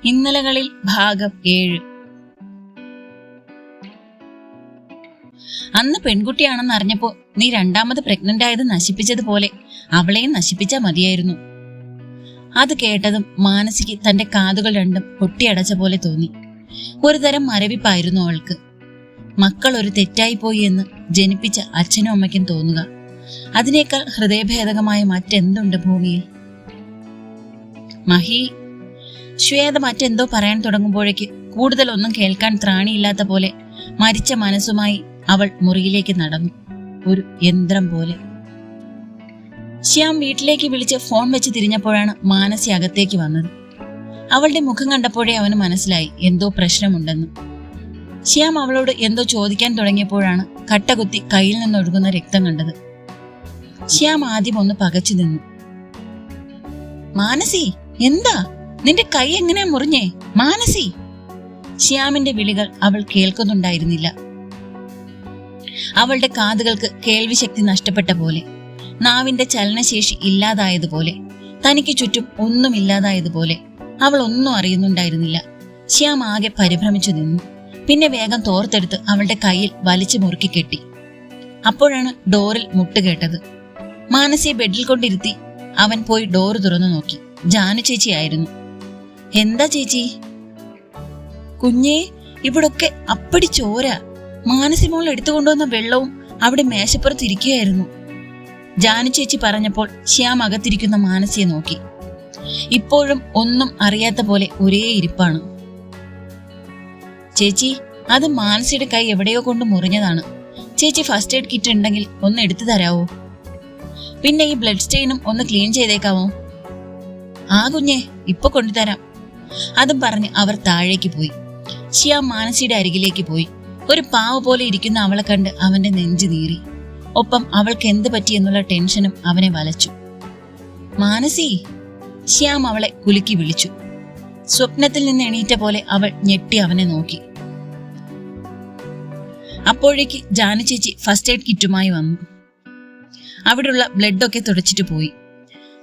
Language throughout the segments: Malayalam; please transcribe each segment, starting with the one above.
ഇന്നലകളിൽ ഭാഗം 7. അന്ന് പെൺകുട്ടിയാണെന്ന് അറിഞ്ഞപ്പോ നീ രണ്ടാമത് പ്രഗ്നന്റ് ആയത് നശിപ്പിച്ചതുപോലെ അവളെയും നശിപ്പിച്ചാ മതിയായിരുന്നു. അത് കേട്ടതും മാനസിക്ക് തന്റെ കാതുകൾ രണ്ടും പൊട്ടിയടച്ച പോലെ തോന്നി. ഒരുതരം മരവിപ്പായിരുന്നു അവൾക്ക്. മക്കൾ ഒരു തെറ്റായിപ്പോയി എന്ന് ജനിപ്പിച്ച അച്ഛനും അമ്മയ്ക്കും തോന്നുക. അതിനേക്കാൾ ഹൃദയഭേദകമായ മറ്റെന്തുണ്ട് ഭൂമിയിൽ? മഹി, ശ്വേത മറ്റെന്തോ പറയാൻ തുടങ്ങുമ്പോഴേക്ക് കൂടുതലൊന്നും കേൾക്കാൻ ത്രാണിയില്ലാത്ത പോലെ മരിച്ച മനസ്സുമായി അവൾ മുറിയിലേക്ക് നടന്നു, ഒരു യന്ത്രം പോലെ. ശ്യാം വീട്ടിലേക്ക് വിളിച്ച് ഫോൺ വെച്ച് തിരിഞ്ഞപ്പോഴാണ് മാനസി അകത്തേക്ക് വന്നത്. അവളുടെ മുഖം കണ്ടപ്പോഴേ അവന് മനസ്സിലായി എന്തോ പ്രശ്നമുണ്ടെന്ന്. ശ്യാം അവളോട് എന്തോ ചോദിക്കാൻ തുടങ്ങിയപ്പോഴാണ് കട്ടകുത്തി കയ്യിൽ നിന്നൊഴുകുന്ന രക്തം കണ്ടത്. ശ്യാം ആദ്യം ഒന്ന് പകച്ചു നിന്നു. മാനസി, എന്താ നിന്റെ കൈ എങ്ങനെയാ മുറിഞ്ഞേ? മാനസി! ശ്യാമിന്റെ വിളികൾ അവൾ കേൾക്കുന്നുണ്ടായിരുന്നില്ല. അവളുടെ കാതുകൾക്ക് കേൾവിശക്തി നഷ്ടപ്പെട്ട പോലെ, നാവിന്റെ ചലനശേഷി ഇല്ലാതായതുപോലെ, തനിക്ക് ചുറ്റും ഒന്നുമില്ലാതായതുപോലെ അവൾ ഒന്നും അറിയുന്നുണ്ടായിരുന്നില്ല. ശ്യാം ആകെ പരിഭ്രമിച്ചു നിന്നു. പിന്നെ വേഗം തോർത്തെടുത്ത് അവളുടെ കയ്യിൽ വലിച്ചു മുറുക്കി കെട്ടി. അപ്പോഴാണ് ഡോറിൽ മുട്ട് കേട്ടത്. മാനസിയെ ബെഡിൽ കൊണ്ടിരുത്തി അവൻ പോയി ഡോറ് തുറന്നു നോക്കി. ജാനു ചേച്ചിയായിരുന്നു. എന്താ ചേച്ചി? കുഞ്ഞേ, ഇവിടൊക്കെ അപ്പടി ചോര. മാനസി മോൾ എടുത്തുകൊണ്ടുവന്ന വെള്ളവും അവിടെ മേശപ്പുറത്ത് ഇരിക്കുകയായിരുന്നു. ജാനു ചേച്ചി പറഞ്ഞപ്പോൾ ശ്യാം അകത്തിരിക്കുന്ന മാനസിയെ നോക്കി. ഇപ്പോഴും ഒന്നും അറിയാത്ത പോലെ ഒരേ ഇരിപ്പാണ്. ചേച്ചി, അത് മാനസിയുടെ കൈ എവിടെയോ കൊണ്ട് മുറിഞ്ഞതാണ്. ചേച്ചി ഫസ്റ്റ് എയ്ഡ് കിറ്റ് ഉണ്ടെങ്കിൽ ഒന്ന് എടുത്തു തരാവോ? പിന്നെ ഈ ബ്ലഡ് സ്റ്റെയിനും ഒന്ന് ക്ലീൻ ചെയ്തേക്കാവോ? ആ കുഞ്ഞെ, ഇപ്പൊ കൊണ്ടുതരാം. അതും പറഞ്ഞ് അവർ താഴേക്ക് പോയി. ശ്യാം മാനസിയുടെ അരികിലേക്ക് പോയി. ഒരു പാവ പോലെ ഇരിക്കുന്ന അവളെ കണ്ട് അവന്റെ നെഞ്ചു നീറി. ഒപ്പം അവൾക്ക് എന്ത് പറ്റിയെന്നുള്ള ടെൻഷനും അവനെ വലച്ചു. മാനസി! ശ്യാം അവളെ കുലുക്കി വിളിച്ചു. സ്വപ്നത്തിൽ നിന്ന് എണീറ്റ പോലെ അവൾ ഞെട്ടി അവനെ നോക്കി. അപ്പോഴേക്ക് ജാനു ചേച്ചി ഫസ്റ്റ് എയ്ഡ് കിറ്റുമായി വന്നു. അവിടെയുള്ള ബ്ലഡൊക്കെ തുടച്ചിട്ട് പോയി.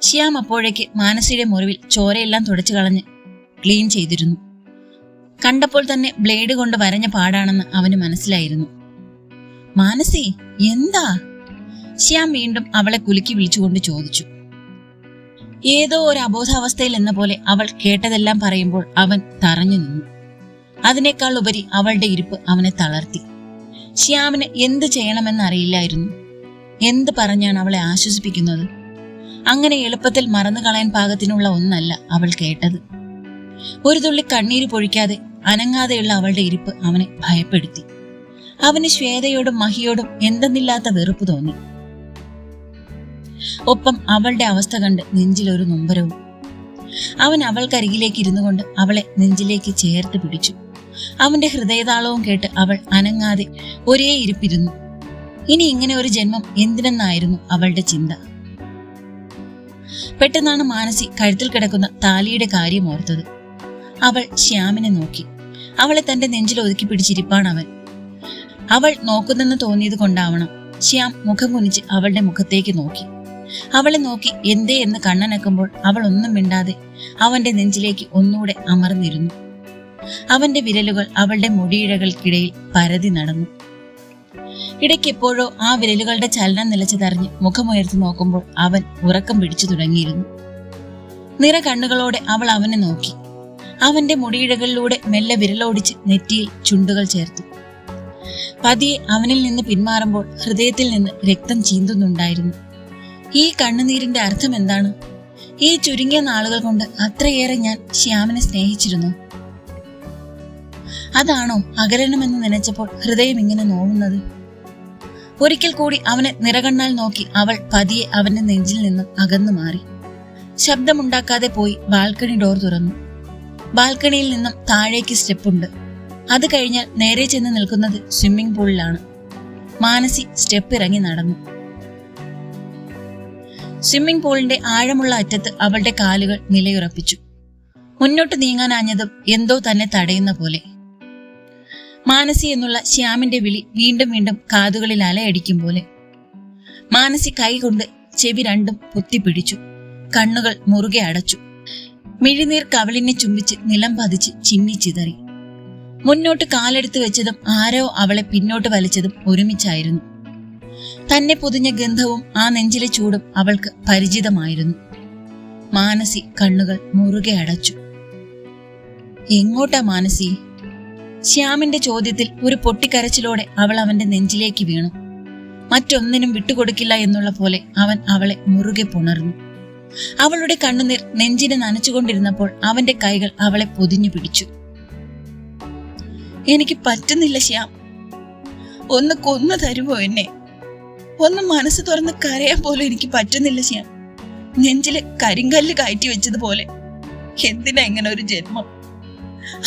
ശ്യാം അപ്പോഴേക്ക് മാനസിയുടെ മുറിവിൽ ചോരയെല്ലാം തുടച്ചു കളഞ്ഞ് ക്ലീൻ ചെയ്തിരുന്നു. കണ്ടപ്പോൾ തന്നെ ബ്ലേഡ് കൊണ്ട് വരഞ്ഞ പാടാണെന്ന് അവന് മനസ്സിലായിരുന്നു. മാനസി, എന്താ? ശ്യാം വീണ്ടും അവളെ കുലുക്കി വിളിച്ചുകൊണ്ട് ചോദിച്ചു. ഏതോ ഒരു അബോധാവസ്ഥയിൽ എന്ന പോലെ അവൾ കേട്ടതെല്ലാം പറയുമ്പോൾ അവൻ തറഞ്ഞു നിന്നു. അതിനേക്കാൾ ഉപരി അവളുടെ ഇരിപ്പ് അവനെ തളർത്തി. ശ്യാമിന് എന്ത് ചെയ്യണമെന്നറിയില്ലായിരുന്നു. എന്ത് പറഞ്ഞാണ് അവളെ ആശ്വസിപ്പിക്കുന്നത്? അങ്ങനെ എളുപ്പത്തിൽ മറന്നു കളയാൻ പാകത്തിനുള്ള ഒന്നല്ല അവൾ കേട്ടത്. ഒരു തുള്ളി കണ്ണീര് പൊഴിക്കാതെ അനങ്ങാതെയുള്ള അവളുടെ ഇരിപ്പ് അവനെ ഭയപ്പെടുത്തി. അവന് ശ്വേതയോടും മഹിയോടും എന്തെന്നില്ലാത്ത വെറുപ്പ് തോന്നി. ഒപ്പം അവളുടെ അവസ്ഥ കണ്ട് നെഞ്ചിലൊരു നൊമ്പരവും. അവൻ അവൾക്കരികിലേക്ക് ഇരുന്നു കൊണ്ട് അവളെ നെഞ്ചിലേക്ക് ചേർത്ത് പിടിച്ചു. അവന്റെ ഹൃദയതാളവും കേട്ട് അവൾ അനങ്ങാതെ ഒരേ ഇരിപ്പിരുന്നു. ഇനി ഇങ്ങനെ ഒരു ജന്മം എന്തിനെന്നായിരുന്നു അവളുടെ ചിന്ത. പെട്ടെന്നാണ് മാനസി കഴുത്തിൽ കിടക്കുന്ന താലിയുടെ കാര്യം ഓർത്തത്. അവൾ ശ്യാമിനെ നോക്കി. അവളെ തന്റെ നെഞ്ചിൽ ഒതുക്കി പിടിച്ചിരിപ്പാണ് അവൻ. അവൾ നോക്കുന്നെന്ന് തോന്നിയത് കൊണ്ടാവണം ശ്യാം മുഖം കുനിച്ച് അവളുടെ മുഖത്തേക്ക് നോക്കി. അവളെ നോക്കി എന്തേ എന്ന് കണ്ണനക്കുമ്പോൾ അവൾ ഒന്നും മിണ്ടാതെ അവന്റെ നെഞ്ചിലേക്ക് ഒന്നുകൂടെ അമർന്നിരുന്നു. അവന്റെ വിരലുകൾ അവളുടെ മുടിയിഴകൾക്കിടയിൽ പരതി നടന്നു. ഇടയ്ക്ക് എപ്പോഴോ ആ വിരലുകളുടെ ചലനം നിലച്ചതറിഞ്ഞ് മുഖമുയർത്തി നോക്കുമ്പോൾ അവൻ ഉറക്കം പിടിച്ചു തുടങ്ങിയിരുന്നു. നിറ കണ്ണുകളോടെ അവൾ അവനെ നോക്കി. അവന്റെ മുടിയിഴകളിലൂടെ മെല്ലെ വിരലോടിച്ച് നെറ്റിയിൽ ചുണ്ടുകൾ ചേർത്തു. പതിയെ അവനിൽ നിന്ന് പിന്മാറുമ്പോൾ ഹൃദയത്തിൽ നിന്ന് രക്തം ചീന്തുന്നുണ്ടായിരുന്നു. ഈ കണ്ണുനീരിന്റെ അർത്ഥം എന്താണ്? ഈ ചുരുങ്ങിയ നാളുകൾ കൊണ്ട് അത്രയേറെ ഞാൻ ശ്യാമിനെ സ്നേഹിച്ചിരുന്നു. അതാണോ അകലണമെന്ന് നനച്ചപ്പോൾ ഹൃദയം ഇങ്ങനെ നോവുന്നത്? ഒരിക്കൽ കൂടി അവനെ നിറകണ്ണാൽ നോക്കി അവൾ പതിയെ അവന്റെ നെഞ്ചിൽ നിന്നും അകന്നു മാറി. ശബ്ദമുണ്ടാക്കാതെ പോയി ബാൽക്കണി ഡോർ തുറന്നു. ബാൽക്കണിയിൽ നിന്നും താഴേക്ക് സ്റ്റെപ്പുണ്ട്. അത് കഴിഞ്ഞാൽ നേരെ ചെന്ന് നിൽക്കുന്നത് സ്വിമ്മിംഗ് പൂളിലാണ്. മാനസി സ്റ്റെപ്പ് ഇറങ്ങി നടന്നു. സ്വിമ്മിംഗ് പൂളിന്റെ ആഴമുള്ള അറ്റത്ത് അവളുടെ കാലുകൾ നിലയുറപ്പിച്ചു. മുന്നോട്ട് നീങ്ങാനാഞ്ഞതും എന്തോ തന്നെ തടയുന്ന പോലെ. മാനസി എന്നുള്ള ശ്യാമിന്റെ വിളി വീണ്ടും വീണ്ടും കാതുകളിൽ അലയടിക്കും പോലെ. മാനസി കൈകൊണ്ട് ചെവി രണ്ടും പൊത്തിപ്പിടിച്ചു. കണ്ണുകൾ മുറുകെ അടച്ചു. മിഴിനീർ കവിളിനെ ചുംബിച്ച് നിലം പതിച്ച് ചിന്നിച്ചിതറി. മുന്നോട്ട് കാലെടുത്ത് വെച്ചതും ആരോ അവളെ പിന്നോട്ട് വലിച്ചതും ഒരുമിച്ചായിരുന്നു. തന്നെ പൊതിഞ്ഞ ഗന്ധവും ആ നെഞ്ചിലെ ചൂടും അവൾക്ക് പരിചിതമായിരുന്നു. മാനസി കണ്ണുകൾ മുറുകെ അടച്ചു. എങ്ങോട്ടാ മാനസി? ശ്യാമിന്റെ ചോദ്യത്തിൽ ഒരു പൊട്ടിക്കരച്ചിലോടെ അവൾ അവന്റെ നെഞ്ചിലേക്ക് വീണു. മറ്റൊന്നിനും വിട്ടുകൊടുക്കില്ല എന്നുള്ള പോലെ അവൻ അവളെ മുറുകെ പുണർന്നു. അവളുടെ കണ്ണുനീർ നെഞ്ചിനെ നനച്ചുകൊണ്ടിരുന്നപ്പോൾ അവന്റെ കൈകൾ അവളെ പൊതിഞ്ഞു പിടിച്ചു. എനിക്ക് പറ്റുന്നില്ല ശ്യാം, ഒന്ന് കൊന്നു തരുമോ എന്നെ? ഒന്ന് മനസ്സ് തുറന്ന് കരയാൻ പോലും എനിക്ക് പറ്റുന്നില്ല ശ്യാം. നെഞ്ചില് കരിങ്കല്ല് കയറ്റി വെച്ചതുപോലെ. എന്തിനാ ഇങ്ങനെ ഒരു ജന്മം?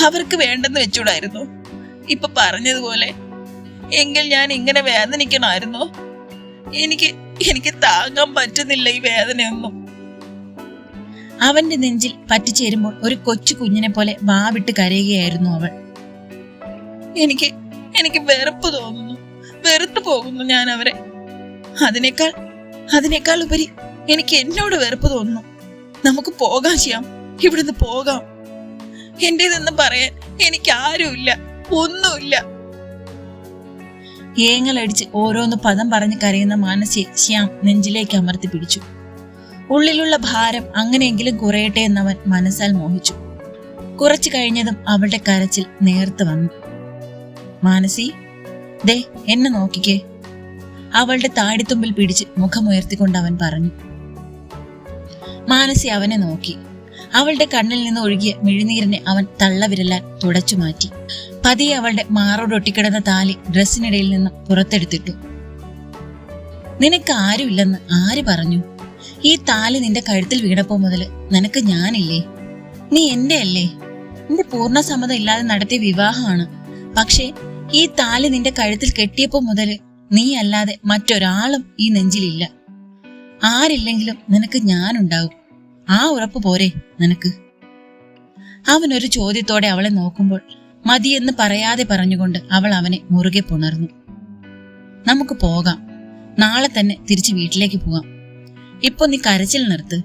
അവർക്ക് വേണ്ടെന്ന് വെച്ചൂടായിരുന്നു ഇപ്പൊ പറഞ്ഞതുപോലെ? എങ്കിൽ ഞാൻ ഇങ്ങനെ വേദനിക്കണമായിരുന്നോ? എനിക്ക് താങ്ങാൻ പറ്റുന്നില്ല ഈ വേദനയൊന്നും. അവന്റെ നെഞ്ചിൽ പറ്റിച്ചേരുമ്പോൾ ഒരു കൊച്ചു കുഞ്ഞിനെ പോലെ വാവിട്ട് കരയുകയായിരുന്നു അവൾ. എനിക്ക് വെറുപ്പ് തോന്നുന്നു, വെറുത്തു പോകുന്നു ഞാൻ അവരെ. അതിനേക്കാൾ ഉപരി എനിക്ക് എന്നോട് വെറുപ്പ് തോന്നുന്നു. നമുക്ക് പോകാം ശ്യാം, ഇവിടുന്ന് പോകാം. എന്റേതെന്ന് പറയാൻ എനിക്ക് ആരുമില്ല, ഒന്നുമില്ല. ഏങ്ങലടിച്ച് ഓരോന്ന് പദം പറഞ്ഞ് കരയുന്ന മാനസിയെ ശ്യാം നെഞ്ചിലേക്ക് അമർത്തി പിടിച്ചു. ഉള്ളിലുള്ള ഭാരം അങ്ങനെയെങ്കിലും കുറയട്ടെ എന്നവൻ മനസ്സാൽ മോഹിച്ചു. കുറച്ചു കഴിഞ്ഞതും അവളുടെ കരച്ചിൽ നേർത്ത് വന്നു. മാനസി, ദേ എന്നെ നോക്കിക്കേ. അവളുടെ താടിത്തുമ്പിൽ പിടിച്ച് മുഖമുയർത്തിക്കൊണ്ട് അവൻ പറഞ്ഞു. മാനസി അവനെ നോക്കി. അവളുടെ കണ്ണിൽ നിന്ന് ഒഴുകിയ മിഴിനീരിനെ അവൻ തള്ളവിരലാൽ തുടച്ചു മാറ്റി. പതിയെ അവളുടെ മാറോടൊട്ടിക്കിടന്ന താലി ഡ്രസ്സിനിടയിൽ നിന്ന് പുറത്തെടുത്തിട്ടു. നിനക്ക് ആരുമില്ലെന്ന് ആര് പറഞ്ഞു? ഈ താലി നിന്റെ കഴുത്തിൽ വീണപ്പോ മുതല് നിനക്ക് ഞാനില്ലേ? നീ എന്റെ അല്ലേ? നിന്റെ പൂർണ്ണ സമ്മതം ഇല്ലാതെ നടത്തിയ വിവാഹമാണ്. പക്ഷേ ഈ താലി നിന്റെ കഴുത്തിൽ കെട്ടിയപ്പോ മുതല് നീ അല്ലാതെ മറ്റൊരാളും ഈ നെഞ്ചിലില്ല. ആരില്ലെങ്കിലും നിനക്ക് ഞാനുണ്ടാവും. ആ ഉറപ്പ് പോരെ നിനക്ക്? അവനൊരു ചോദ്യത്തോടെ അവളെ നോക്കുമ്പോൾ മതിയെന്ന് പറയാതെ പറഞ്ഞുകൊണ്ട് അവൾ അവനെ മുറുകെ പുണർന്നു. നമുക്ക് പോകാം, നാളെ തന്നെ തിരിച്ച് വീട്ടിലേക്ക് പോകാം. ഇപ്പൊ നീ കരച്ചിൽ നിർത്ത്.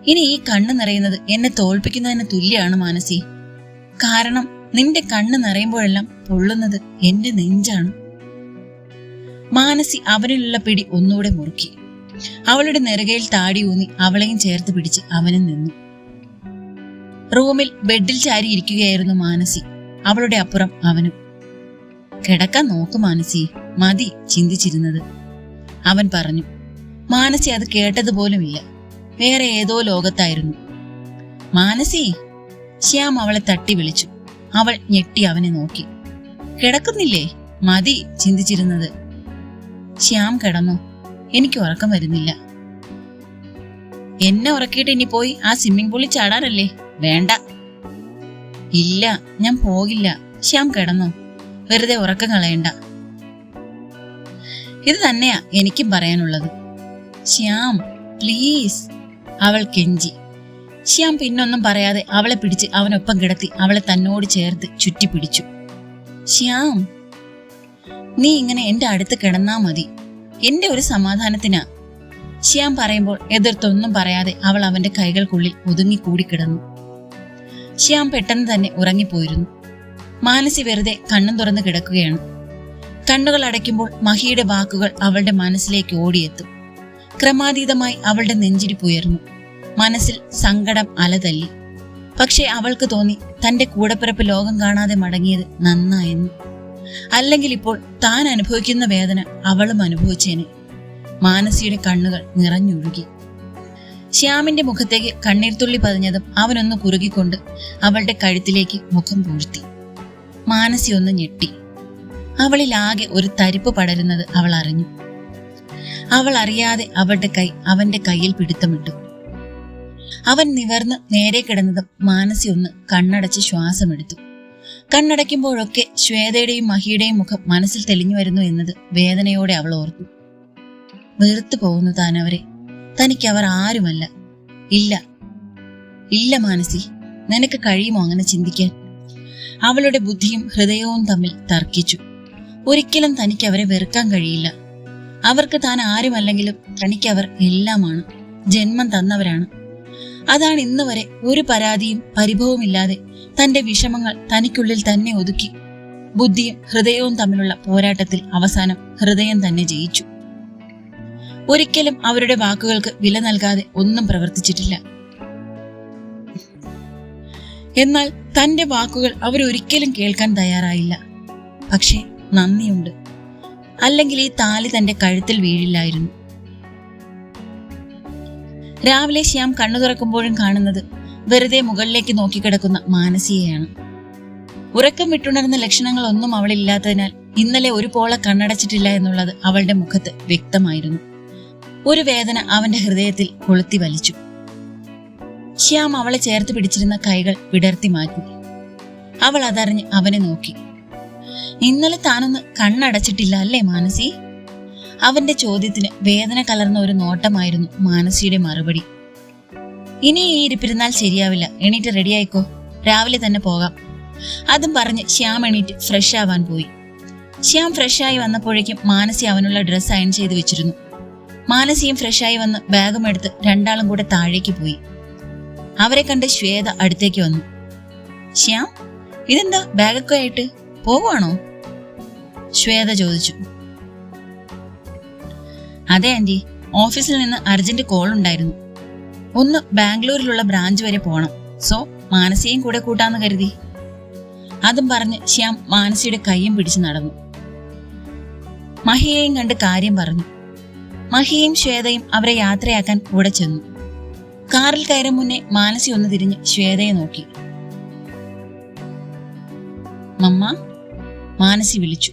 ഇനി ഈ കണ്ണ് നിറയുന്നത് എന്നെ തോൽപ്പിക്കുന്നതിന് തുല്യാണ് മാനസി. കാരണം നിന്റെ കണ്ണ് നിറയുമ്പോഴെല്ലാം പൊള്ളുന്നത് എന്റെ നെഞ്ചാണ്. മാനസി അവനിലുള്ള പിടി ഒന്നുകൂടെ മുറുക്കി. അവളുടെ നെറുകയിൽ താടി ഊന്നി അവളെയും ചേർത്ത് പിടിച്ച് അവനും നിന്നു. റൂമിൽ ബെഡിൽ ചാരി ഇരിക്കുകയായിരുന്നു മാനസി. അവളുടെ അപ്പുറം അവനും. കിടക്കാൻ നോക്ക് മാനസി, മതി ചിന്തിച്ചിരുന്നത്, അവൻ പറഞ്ഞു. മാനസി അത് കേട്ടതുപോലുമില്ല. വേറെ ഏതോ ലോകത്തായിരുന്നു. മാനസി, ശ്യാം അവളെ തട്ടി വിളിച്ചു. അവൾ ഞെട്ടി അവനെ നോക്കി. കിടക്കുന്നില്ലേ? മതി ചിന്തിച്ചിരുന്നത്. ശ്യാം കിടന്നു. എനിക്ക് ഉറക്കം വരുന്നില്ല. എന്നെ ഉറക്കിയിട്ട് ഇനി പോയി ആ സ്വിമ്മിംഗ് പൂളിൽ ചാടാനല്ലേ? വേണ്ട. ഇല്ല, ഞാൻ പോകില്ല. ശ്യാം കിടന്നോ, വെറുതെ ഉറക്കം കളയണ്ട. ഇത് തന്നെയാ എനിക്കും പറയാനുള്ളത്. ശ്യാം പ്ലീസ്, അവൾ കെഞ്ചി. ശ്യാം പിന്നൊന്നും പറയാതെ അവളെ പിടിച്ച് അവനൊപ്പം കിടത്തി അവളെ തന്നോട് ചേർത്ത് ചുറ്റിപ്പിടിച്ചു. ശ്യാം, നീ ഇങ്ങനെ എന്റെ അടുത്ത് കിടന്നാ മതി, എന്റെ ഒരു സമാധാനത്തിനാ. ശ്യാം പറയുമ്പോൾ എതിർത്തൊന്നും പറയാതെ അവൾ അവന്റെ കൈകൾക്കുള്ളിൽ ഒതുങ്ങിക്കൂടിക്കിടന്നു. ശ്യാം പെട്ടെന്ന് തന്നെ ഉറങ്ങിപ്പോയിരുന്നു. മാനസി വെറുതെ കണ്ണും തുറന്ന് കിടക്കുകയാണ്. കണ്ണുകൾ അടയ്ക്കുമ്പോൾ മഹിയുടെ വാക്കുകൾ അവളുടെ മനസ്സിലേക്ക് ഓടിയെത്തും. ക്രമാതീതമായി അവളുടെ നെഞ്ചിരിപ്പുയർന്നു. മനസ്സിൽ സങ്കടം അലതല്ലി. പക്ഷെ അവൾക്ക് തോന്നി തന്റെ കൂടപ്പിറപ്പ് ലോകം കാണാതെ മടങ്ങിയത് നന്നായെന്ന്. അല്ലെങ്കിൽ ഇപ്പോൾ താൻ അനുഭവിക്കുന്ന വേദന അവളും അനുഭവിച്ചേനെ. മാനസിയുടെ കണ്ണുകൾ നിറഞ്ഞൊഴുകി. ശ്യാമിന്റെ മുഖത്തേക്ക് കണ്ണീർത്തുള്ളി പതിഞ്ഞതും അവനൊന്ന് കുറുകിക്കൊണ്ട് അവളുടെ കഴുത്തിലേക്ക് മുഖം പൂഴ്ത്തി. മാനസി ഒന്ന് ഞെട്ടി. അവളിലാകെ ഒരു തരിപ്പ് പടരുന്നത് അവൾ അറിഞ്ഞു. അവൾ അറിയാതെ അവളുടെ കൈ അവന്റെ കയ്യിൽ പിടുത്തമിട്ടു. അവൻ നിവർന്ന് നേരെ കിടന്നതും മാനസി ഒന്ന് കണ്ണടച്ച് ശ്വാസമെടുത്തു. കണ്ണടയ്ക്കുമ്പോഴൊക്കെ ശ്വേതയുടെയും മഹിയുടെയും മുഖം മനസ്സിൽ തെളിഞ്ഞു വരുന്നു എന്നത് വേദനയോടെ അവൾ ഓർത്തു. വെറുത്തു പോകുന്നു താൻ അവരെ. തനിക്കവർ ആരുമല്ല. ഇല്ല ഇല്ല മാനസി, നിനക്ക് കഴിയുമോ അങ്ങനെ ചിന്തിക്കാൻ? അവളുടെ ബുദ്ധിയും ഹൃദയവും തമ്മിൽ തർക്കിച്ചു. ഒരിക്കലും തനിക്ക് അവരെ വെറുക്കാൻ കഴിയില്ല. അവർക്ക് താൻ ആരുമല്ലെങ്കിലും തനിക്കവർ എല്ലാമാണ്. ജന്മം തന്നവരാണ്. അതാണ് ഇന്ന് വരെ ഒരു പരാതിയും പരിഭവമില്ലാതെ തന്റെ വിഷമങ്ങൾ തനിക്കുള്ളിൽ തന്നെ ഒതുക്കി ബുദ്ധിയും ഹൃദയവും തമ്മിലുള്ള പോരാട്ടത്തിൽ അവസാനം ഹൃദയം തന്നെ ജയിച്ചു. ഒരിക്കലും അവരുടെ വാക്കുകൾക്ക് വില നൽകാതെ ഒന്നും പ്രവർത്തിച്ചിട്ടില്ല. എന്നാൽ തന്റെ വാക്കുകൾ അവരൊരിക്കലും കേൾക്കാൻ തയ്യാറായില്ല. പക്ഷേ നന്ദിയുണ്ട്, അല്ലെങ്കിൽ ഈ താലി തന്റെ കഴുത്തിൽ വീഴില്ലായിരുന്നു. രാവിലെ ശ്യാം കണ്ണു തുറക്കുമ്പോഴും കാണുന്നത് വെറുതെ മുകളിലേക്ക് നോക്കിക്കിടക്കുന്ന മാനസിയെയാണ്. ഉറക്കം വിട്ടുണർന്ന ലക്ഷണങ്ങളൊന്നും അവളില്ലാത്തതിനാൽ ഇന്നലെ ഒരു പോള കണ്ണടച്ചിട്ടില്ല എന്നുള്ളത് അവളുടെ മുഖത്ത് വ്യക്തമായിരുന്നു. ഒരു വേദന അവന്റെ ഹൃദയത്തിൽ കൊളുത്തി വലിച്ചു. ശ്യാം അവളെ ചേർത്ത് പിടിച്ചിരുന്ന കൈകൾ വിടർത്തി മാറ്റി. അവൾ അതറിഞ്ഞ് അവനെ നോക്കി. ഇന്നലെ താനൊന്ന് കണ്ണടച്ചിട്ടില്ല അല്ലേ മാനസി? അവന്റെ ചോദ്യത്തിന് വേദന കലർന്ന ഒരു നോട്ടമായിരുന്നു മാനസിയുടെ മറുപടി. ഇനി ഈ ഇരിപ്പിരുന്നാൽ ശരിയാവില്ല, എണീറ്റ് റെഡിയായിക്കോ, രാവിലെ തന്നെ പോകാം. അതും പറഞ്ഞ് ശ്യാം എണീറ്റ് ഫ്രഷ് ആവാൻ പോയി. ശ്യാം ഫ്രഷായി വന്നപ്പോഴേക്കും മാനസി അവനുള്ള ഡ്രസ്സ് അയൺ ചെയ്ത് വെച്ചിരുന്നു. മാനസിയും ഫ്രഷായി വന്ന് ബാഗും എടുത്ത് രണ്ടാളും കൂടെ താഴേക്ക് പോയി. അവരെ കണ്ട് ശ്വേത അടുത്തേക്ക് വന്നു. ശ്യാം, ഇതെന്താ ബാഗൊക്കെ ആയിട്ട് പോവാണോ? ശ്വേത ചോദിച്ചു. അതെ ആന്റി, ഓഫീസിൽ നിന്ന് അർജന്റ് കോൾ ഉണ്ടായിരുന്നു. ഒന്ന് ബാംഗ്ലൂരിലുള്ള ബ്രാഞ്ച് വരെ പോണം, സോ മാനസിയും കൂടെ കൂട്ടാന്ന് കരുതി. അതും പറഞ്ഞ് ശ്യാം മാനസിയുടെ കൈയും പിടിച്ചു നടന്നു. മഹിയെയും കണ്ട് കാര്യം പറഞ്ഞു. മഹിയും ശ്വേതയും അവരെ യാത്രയാക്കാൻ കൂടെ ചെന്നു. കാറിൽ കയറും മുന്നേ മാനസി ഒന്ന് തിരിഞ്ഞ് ശ്വേതയെ നോക്കി. മമ്മ, മാനസി വിളിച്ചു.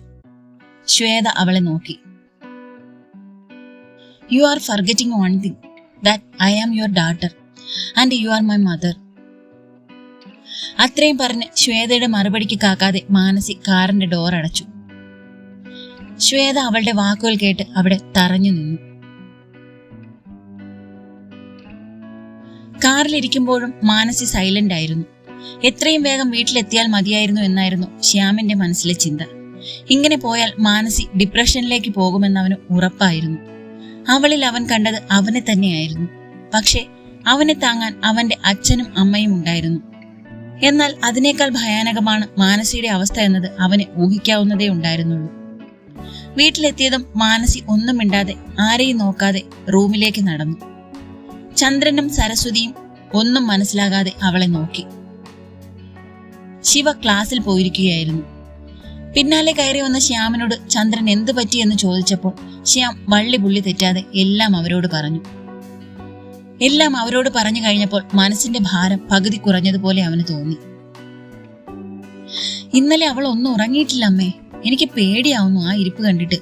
ശ്വേത അവളെ നോക്കി. You are forgetting one thing, that I am your daughter and you are my mother. അത്രയും പറഞ്ഞ് ശ്വേതയുടെ മറുപടിക്ക് കാക്കാതെ മാനസി കാറിന്റെ ഡോർ അടച്ചു. ശ്വേത അവളുടെ വാക്കുകൾ കേട്ട് അവിടെ തറഞ്ഞു നിന്നു. കാറിലിരിക്കുമ്പോഴും മാനസി സൈലന്റ് ആയിരുന്നു. എത്രയും വേഗം വീട്ടിലെത്തിയാൽ മതിയായിരുന്നു എന്നായിരുന്നു ശ്യാമിന്റെ മനസ്സിലെ ചിന്ത. ഇങ്ങനെ പോയാൽ മാനസി ഡിപ്രഷനിലേക്ക് പോകുമെന്ന് അവന് ഉറപ്പായിരുന്നു. അവളിൽ അവൻ കണ്ടത് അവനെ തന്നെയായിരുന്നു. പക്ഷെ അവനെ താങ്ങാൻ അവന്റെ അച്ഛനും അമ്മയും ഉണ്ടായിരുന്നു. എന്നാൽ അതിനേക്കാൾ ഭയാനകമാണ് മാനസിയുടെ അവസ്ഥ എന്നത് അവന് ഊഹിക്കാവുന്നതേ ഉണ്ടായിരുന്നുള്ളൂ. വീട്ടിലെത്തിയതും മാനസി ഒന്നും മിണ്ടാതെ ആരെയും നോക്കാതെ റൂമിലേക്ക് നടന്നു. ചന്ദ്രനും സരസ്വതിയും ഒന്നും മനസ്സിലാകാതെ അവളെ നോക്കി. ശിവ ക്ലാസ്സിൽ പോയിരിക്കുകയായിരുന്നു. പിന്നാലെ കയറി വന്ന ശ്യാമിനോട് ചന്ദ്രൻ എന്തു പറ്റിയെന്ന് ചോദിച്ചപ്പോൾ ശ്യാം വള്ളി പുള്ളി തെറ്റാതെ എല്ലാം അവരോട് പറഞ്ഞു. എല്ലാം അവരോട് പറഞ്ഞു കഴിഞ്ഞപ്പോൾ മനസ്സിന്റെ ഭാരം പകുതി കുറഞ്ഞതുപോലെ അവന് തോന്നി. ഇന്നലെ അവൾ ഒന്നും ഉറങ്ങിയിട്ടില്ല അമ്മേ, എനിക്ക് പേടിയാവുന്നു ആ ഇരിപ്പ് കണ്ടിട്ട്.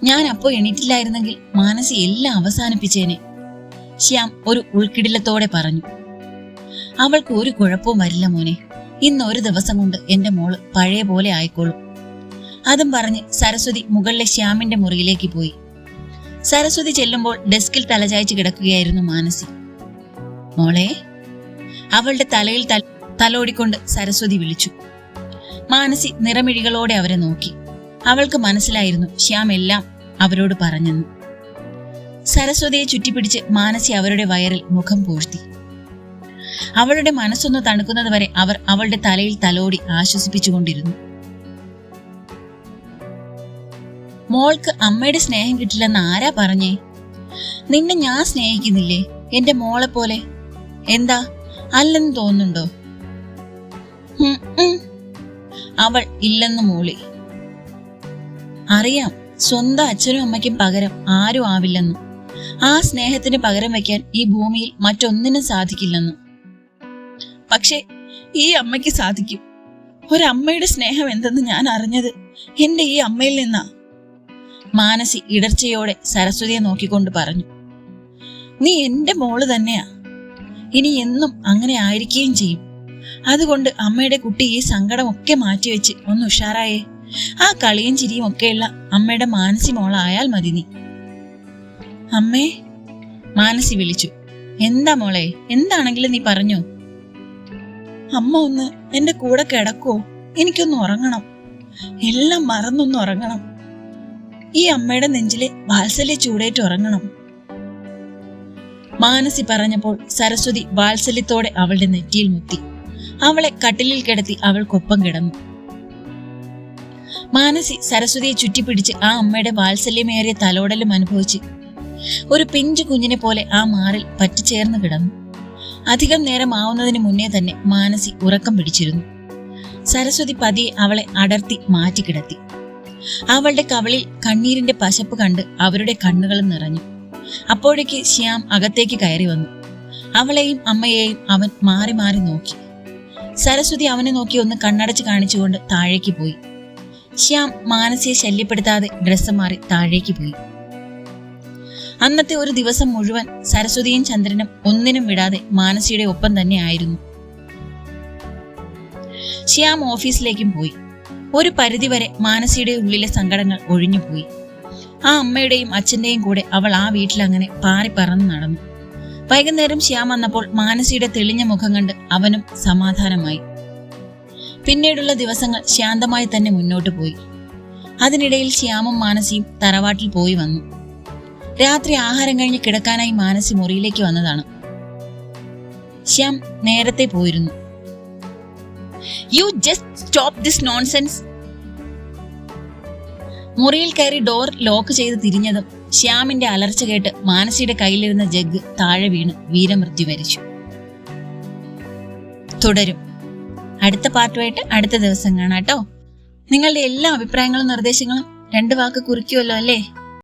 ഞാൻ അപ്പോ എണീറ്റില്ലായിരുന്നെങ്കിൽ മാനസി എല്ലാം അവസാനിപ്പിച്ചേനെ. ശ്യാം ഒരു ഉൾക്കിടിലത്തോടെ പറഞ്ഞു. അവൾക്ക് ഒരു കുഴപ്പവും വരില്ല മോനെ, ഇന്ന് ഒരു ദിവസം കൊണ്ട് എന്റെ മോള് പഴയ പോലെ ആയിക്കോളും. അതും പറഞ്ഞ് സരസ്വതി മുകളിലെ ശ്യാമിന്റെ മുറിയിലേക്ക് പോയി. സരസ്വതി ചെല്ലുമ്പോൾ ഡെസ്കിൽ തലചായ്ച്ച് കിടക്കുകയായിരുന്നു മാനസി. മോളെ, അവളുടെ തലയിൽ തലോടിക്കൊണ്ട് സരസ്വതി വിളിച്ചു. മാനസി നിറമിഴികളോടെ അവരെ നോക്കി. അവൾക്ക് മനസ്സിലായിരുന്നു ശ്യാം എല്ലാം അവരോട് പറഞ്ഞെന്ന്. സരസ്വതിയെ ചുറ്റിപ്പിടിച്ച് മാനസി അവരുടെ വയറിൽ മുഖം പൂഴ്ത്തി. അവളുടെ മനസ്സൊന്ന് തണുക്കുന്നത് വരെ അവർ അവളുടെ തലയിൽ തലോടി ആശ്വസിപ്പിച്ചുകൊണ്ടിരുന്നു. മോൾക്ക് അമ്മയുടെ സ്നേഹം കിട്ടില്ലെന്ന് ആരാ പറഞ്ഞേ? നിന്നെ ഞാൻ സ്നേഹിക്കുന്നില്ലേ എന്റെ മോളെ പോലെ? എന്താ അല്ലെന്ന് തോന്നുന്നുണ്ടോ? അവൾ ഇല്ലെന്ന് മൂളി. അറിയാം, സ്വന്തം അച്ഛനും അമ്മയ്ക്കും പകരം ആരും ആവില്ലെന്ന്. ആ സ്നേഹത്തിന് പകരം വയ്ക്കാൻ ഈ ഭൂമിയിൽ മറ്റൊന്നിനും സാധിക്കില്ലെന്ന്. പക്ഷെ ഈ അമ്മയ്ക്ക് സാധിക്കും. ഒരമ്മയുടെ സ്നേഹം എന്തെന്ന് ഞാൻ അറിഞ്ഞത് എന്റെ ഈ അമ്മയിൽ നിന്നാ. മാനസി ഇടർച്ചയോടെ സരസ്വതിയെ നോക്കിക്കൊണ്ട് പറഞ്ഞു. നീ എന്റെ മോള് തന്നെയാ, ഇനി എന്നും അങ്ങനെ ആയിരിക്കുകയും ചെയ്യും. അതുകൊണ്ട് അമ്മയുടെ കുട്ടി ഈ സങ്കടമൊക്കെ മാറ്റിവെച്ച് ഒന്ന് ഉഷാറായേ. ആ കളിയും ചിരിയും ഒക്കെയുള്ള അമ്മയുടെ മാനസി മോളായാൽ മതി നീ. അമ്മേ, മാനസി വിളിച്ചു. എന്താ മോളെ, എന്താണെങ്കിലും നീ പറഞ്ഞോ. അമ്മ ഒന്ന് എന്റെ കൂടെ കിടക്കോ? എനിക്കൊന്ന് ഉറങ്ങണം, എല്ലാം മറന്നൊന്ന് ഉറങ്ങണം. ഈ അമ്മയുടെ നെഞ്ചിലെ വാത്സല്യ ചൂടേറ്റ് ഉറങ്ങണം. മാനസി പറഞ്ഞപ്പോൾ സരസ്വതി വാത്സല്യത്തോടെ അവളുടെ നെറ്റിയിൽ മുത്തി. അവളെ കട്ടിലിൽ കിടത്തി അവൾക്കൊപ്പം കിടന്നു. മാനസി സരസ്വതിയെ ചുറ്റിപ്പിടിച്ച് ആ അമ്മയുടെ വാത്സല്യമേറിയ തലോടലും അനുഭവിച്ച് ഒരു പിഞ്ചു കുഞ്ഞിനെ പോലെ ആ മാറിൽ പറ്റിച്ചേർന്ന് കിടന്നു. അധികം നേരം ആവുന്നതിന് മുന്നേ തന്നെ മാനസി ഉറക്കം പിടിച്ചിരുന്നു. സരസ്വതി പതിയെ അവളെ അടർത്തി മാറ്റിക്കിടത്തി. അവളുടെ കവിളിൽ കണ്ണീരിന്റെ പശപ്പ് കണ്ട് അവരുടെ കണ്ണുകളും നിറഞ്ഞു. അപ്പോഴേക്ക് ശ്യാം അകത്തേക്ക് കയറി വന്നു. അവളെയും അമ്മയെയും അവൻ മാറി മാറി നോക്കി. സരസ്വതി അവനെ നോക്കി ഒന്ന് കണ്ണടച്ച് കാണിച്ചുകൊണ്ട് താഴേക്ക് പോയി. ശ്യാം മാനസിയെ ശല്യപ്പെടുത്താതെ ഡ്രസ്സ് മാറി താഴേക്ക് പോയി. അന്നത്തെ ഒരു ദിവസം മുഴുവൻ സരസ്വതിയും ചന്ദ്രനും ഒന്നിനും വിടാതെ മാനസിയുടെ ഒപ്പം തന്നെ ആയിരുന്നു. ശ്യാം ഓഫീസിലേക്കും പോയി. ഒരു പരിധിവരെ മാനസിയുടെ ഉള്ളിലെ സങ്കടങ്ങൾ ഒഴിഞ്ഞുപോയി. ആ അമ്മയുടെയും അച്ഛന്റെയും കൂടെ അവൾ ആ വീട്ടിൽ അങ്ങനെ പാറി പറന്ന് നടന്നു. വൈകുന്നേരം ശ്യാം വന്നപ്പോൾ മാനസിയുടെ തെളിഞ്ഞ മുഖം കണ്ട് അവനും സമാധാനമായി. പിന്നീടുള്ള ദിവസങ്ങൾ ശാന്തമായി തന്നെ മുന്നോട്ട് പോയി. അതിനിടയിൽ ശ്യാമും മാനസിയും തറവാട്ടിൽ പോയി വന്നു. രാത്രി ആഹാരം കഴിഞ്ഞ് കിടക്കാനായി മാനസി മുറിയിലേക്ക് വന്നതാണ്. ശ്യാം നേരത്തെ പോയിരുന്നു. You just stop this nonsense. മുറിയിൽ കയറി ഡോർ ലോക്ക് ചെയ്ത് തിരിഞ്ഞതും ശ്യാമിന്റെ അലർച്ച കേട്ട് മാനസിയുടെ കയ്യിലിരുന്ന ജഗ് താഴെ വീണ് വീരമൃത്യു വരിച്ചു. തുടരും. അടുത്ത പാർട്ടുമായിട്ട് അടുത്ത ദിവസം കാണാട്ടോ. നിങ്ങളുടെ എല്ലാ അഭിപ്രായങ്ങളും നിർദ്ദേശങ്ങളും 2 വാക്ക് കുറിക്കുമല്ലോ അല്ലേ?